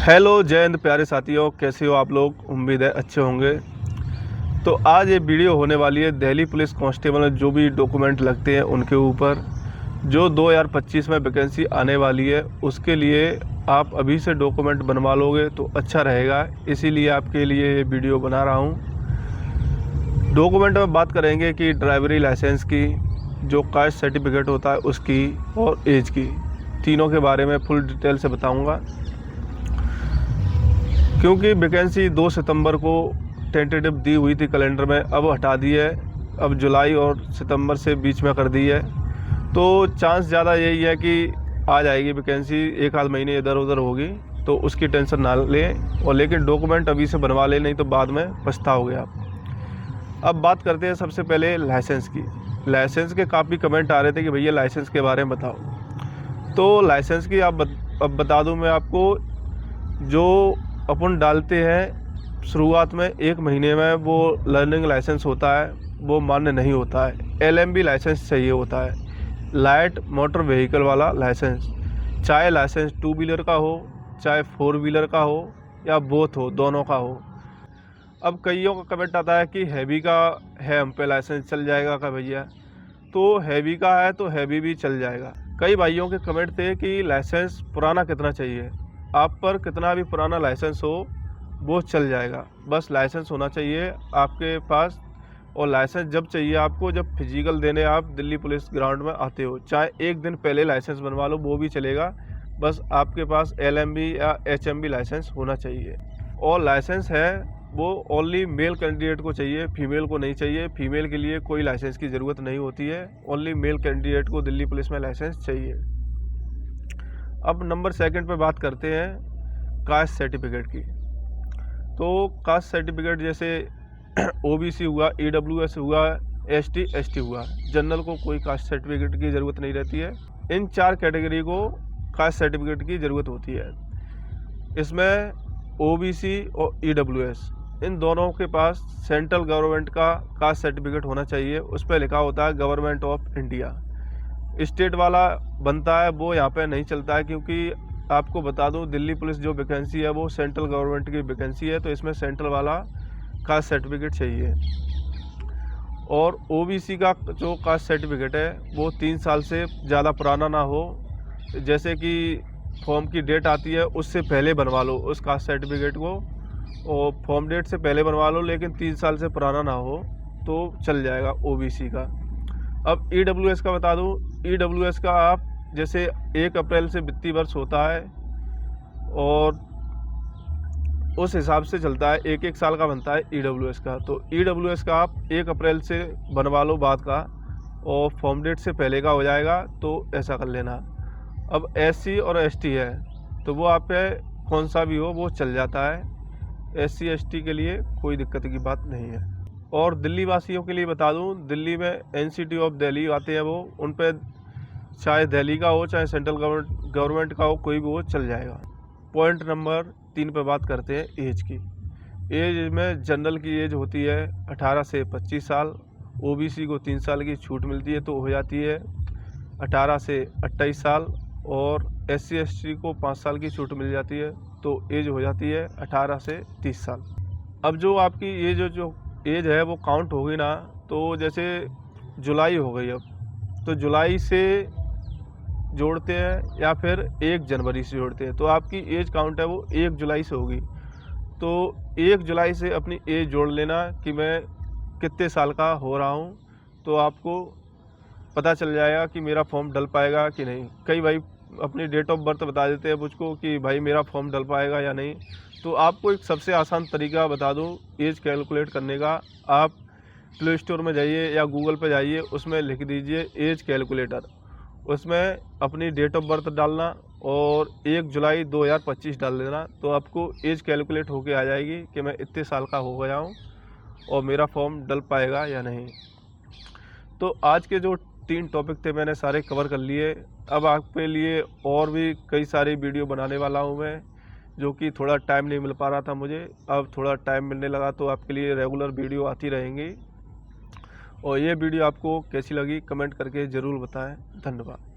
Hello जय हिंद प्यारे साथियों, कैसे हो आप लोग। उम्मीद है अच्छे होंगे। तो आज ये वीडियो होने वाली है दिल्ली पुलिस कांस्टेबल में जो भी डॉक्यूमेंट लगते हैं उनके ऊपर, जो 2025 में वैकेंसी आने वाली है उसके लिए आप अभी से डॉक्यूमेंट बनवा लोगे तो अच्छा रहेगा। इसीलिए आपके लिए ये वीडियो बना रहा हूँ। डॉक्यूमेंट में बात करेंगे कि ड्राइवरी लाइसेंस की, जो कास्ट सर्टिफिकेट होता है उसकी, और एज की, तीनों के बारे में फुल डिटेल से बताऊँगा। क्योंकि वैकेंसी 2 सितंबर को टेंटेटिव दी हुई थी कैलेंडर में, अब हटा दी है, अब जुलाई और सितंबर से बीच में कर दी है। तो चांस ज़्यादा यही है कि आ जाएगी वैकेंसी, एक आध महीने इधर उधर होगी, तो उसकी टेंशन ना लें। और लेकिन डॉक्यूमेंट अभी से बनवा लें, नहीं तो बाद में पछताओगे आप। अब बात करते हैं सबसे पहले लाइसेंस की। लाइसेंस के काफ़ी कमेंट आ रहे थे कि भैया लाइसेंस के बारे में बताओ। तो लाइसेंस की अब बता दूं मैं आपको। जो अपन डालते हैं शुरुआत में 1 महीने में, वो लर्निंग लाइसेंस होता है, वो मान्य नहीं होता है। LMB लाइसेंस चाहिए होता है, लाइट मोटर व्हीकल वाला लाइसेंस। चाहे लाइसेंस 2 व्हीलर का हो, चाहे 4 व्हीलर का हो, या बोथ हो, दोनों का हो। अब कईयों का कमेंट आता है कि हैवी का है, हम पे लाइसेंस चल जाएगा का भैया। तो हैवी का है तो हैवी भी चल जाएगा। कई भाइयों के कमेंट थे कि लाइसेंस पुराना कितना चाहिए। आप पर कितना भी पुराना लाइसेंस हो वो चल जाएगा, बस लाइसेंस होना चाहिए आपके पास। और लाइसेंस जब चाहिए आपको, जब फिजिकल देने आप दिल्ली पुलिस ग्राउंड में आते हो। चाहे 1 दिन पहले लाइसेंस बनवा लो वो भी चलेगा, बस आपके पास LMB या HMB लाइसेंस होना चाहिए। और लाइसेंस है वो ओनली मेल कैंडिडेट को चाहिए, फीमेल को नहीं चाहिए। फीमेल के लिए कोई लाइसेंस की ज़रूरत नहीं होती है, ओनली मेल कैंडिडेट को दिल्ली पुलिस में लाइसेंस चाहिए। अब नंबर 2 पे बात करते हैं कास्ट सर्टिफिकेट की। तो कास्ट सर्टिफिकेट जैसे OBC हुआ, EWS हुआ, ST ST हुआ, जनरल को कोई कास्ट सर्टिफिकेट की ज़रूरत नहीं रहती है। इन 4 कैटेगरी को कास्ट सर्टिफिकेट की ज़रूरत होती है। इसमें OBC और EWS, इन दोनों के पास सेंट्रल गवर्नमेंट का कास्ट सर्टिफिकेट होना चाहिए। उस पर लिखा होता है गवर्नमेंट ऑफ इंडिया। स्टेट वाला बनता है वो यहाँ पे नहीं चलता है, क्योंकि आपको बता दूं दिल्ली पुलिस जो वैकेंसी है वो सेंट्रल गवर्नमेंट की वैकेंसी है, तो इसमें सेंट्रल वाला कास्ट सर्टिफिकेट चाहिए। और OBC का जो कास्ट सर्टिफिकेट है वो 3 साल से ज़्यादा पुराना ना हो। जैसे कि फॉर्म की डेट आती है उससे पहले बनवा लो उस कास्ट सर्टिफिकेट को, और फॉर्म डेट से पहले बनवा लो, लेकिन 3 साल से पुराना ना हो तो चल जाएगा OBC का। अब EWS का बता दूं। EWS का आप जैसे 1 अप्रैल से वित्तीय वर्ष होता है और उस हिसाब से चलता है, 1-1 साल का बनता है EWS का। तो EWS का आप 1 अप्रैल से बनवा लो बाद का, और फॉर्म डेट से पहले का हो जाएगा, तो ऐसा कर लेना। अब SC और ST है तो वो आप पे कौन सा भी हो वो चल जाता है। SC ST के लिए कोई दिक्कत की बात नहीं है। और दिल्ली वासियों के लिए बता दूं, दिल्ली में NCT ऑफ दिल्ली आते हैं वो, उन पे चाहे दिल्ली का हो चाहे सेंट्रल गवर्नमेंट का हो, कोई भी हो चल जाएगा। पॉइंट नंबर 3 पे बात करते हैं एज की। एज में जनरल की एज होती है 18 से 25 साल, OBC को 3 साल की छूट मिलती है तो हो जाती है 18 से 28 साल, और SC ST को 5 साल की छूट मिल जाती है तो एज हो जाती है 18 से 30 साल। अब जो आपकी ये जो एज है वो काउंट होगी ना, तो जैसे जुलाई हो गई, अब तो जुलाई से जोड़ते हैं या फिर 1 जनवरी से जोड़ते हैं, तो आपकी एज काउंट है वो 1 जुलाई से होगी। तो 1 जुलाई से अपनी एज जोड़ लेना कि मैं कितने साल का हो रहा हूँ, तो आपको पता चल जाएगा कि मेरा फॉर्म डल पाएगा कि नहीं। कई भाई अपनी डेट ऑफ बर्थ बता देते हैं मुझको कि भाई मेरा फॉर्म डल पाएगा या नहीं। तो आपको एक सबसे आसान तरीका बता दूं एज कैलकुलेट करने का। आप प्ले स्टोर में जाइए या गूगल पे जाइए, उसमें लिख दीजिए एज कैलकुलेटर। उसमें अपनी डेट ऑफ बर्थ डालना और 1 जुलाई 2025 डाल देना, तो आपको एज कैलकुलेट होके आ जाएगी कि मैं इतने साल का हो गया हूँ और मेरा फॉर्म डल पाएगा या नहीं। तो आज के जो 3 टॉपिक थे मैंने सारे कवर कर लिए। अब आपके लिए और भी कई सारी वीडियो बनाने वाला हूँ मैं, जो कि थोड़ा टाइम नहीं मिल पा रहा था मुझे। अब थोड़ा टाइम मिलने लगा तो आपके लिए रेगुलर वीडियो आती रहेंगी। और ये वीडियो आपको कैसी लगी कमेंट करके ज़रूर बताएं। धन्यवाद।